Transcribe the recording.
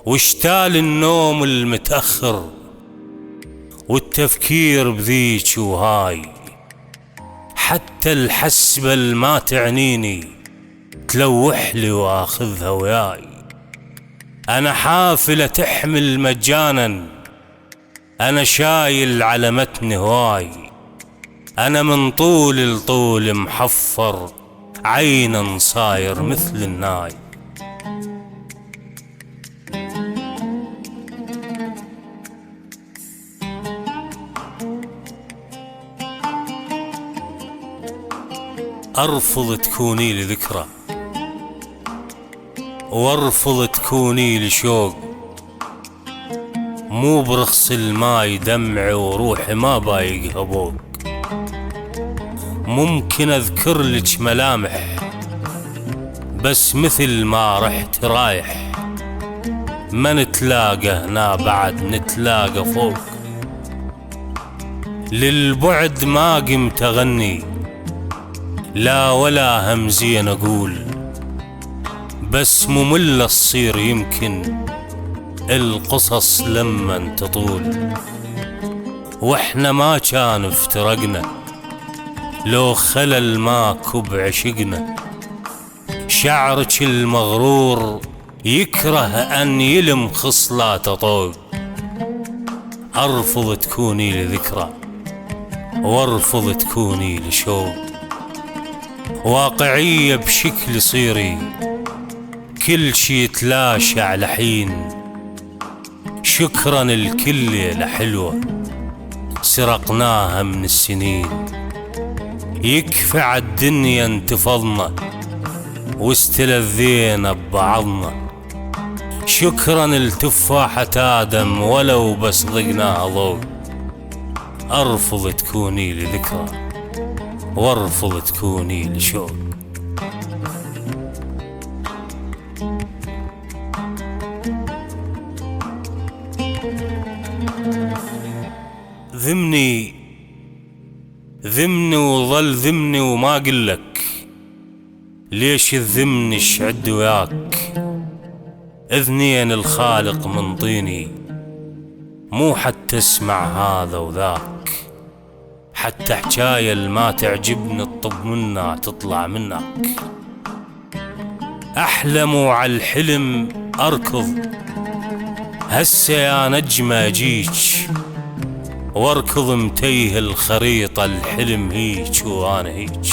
واشتال النوم المتأخر والتفكير بذيك وهاي، حتى الحسبة الما تعنيني تلوح لي واخذها وياي. انا حافلة تحمل مجانا، انا شايل على متن هواي، انا من طول لطول محفر عينا صاير مثل الناي. ارفض تكوني لي ذكرى، وارفض تكوني لي شوق، مو برخص الماي دمعي وروحي ما بايقها بوق. ممكن اذكر لك ملامح بس مثل ما رحت رايح، ما نتلاقى هنا بعد نتلاقى فوق. للبعد ما قمت اغني لا ولا همزين اقول، بس مملة تصير يمكن القصص لما تطول. واحنا ما كان افترقنا لو خلل ماكو بعشقنا، شعرك المغرور يكره ان يلم خصلاته طوق. ارفض تكوني لي ذكرى، وارفض تكوني لي شوق، واقعية بشكل صيري كل شي يتلاشى على حين. شكرا الكل ليلة حلوة سرقناها من السنين، يكفي عالدنيا انتفضنا واستلذينا ببعضنا. شكرا التفاحة آدم ولو بس ضقناها ضوء. ارفض تكوني لي ذكرى، وارفض تكوني لي شوق. ذمني وظل ذمني وما قلك ليش تذمني شعد وياك. اذنين الخالق من طيني مو حتى اسمع هذا وذاك، حتى حجاية الما تعجبني الطب منها تطلع منك. احلم وعلى الحلم اركض هسه يا نجمة اجيك، واركض متيه الخريطة الحلم هيج وانا هيج.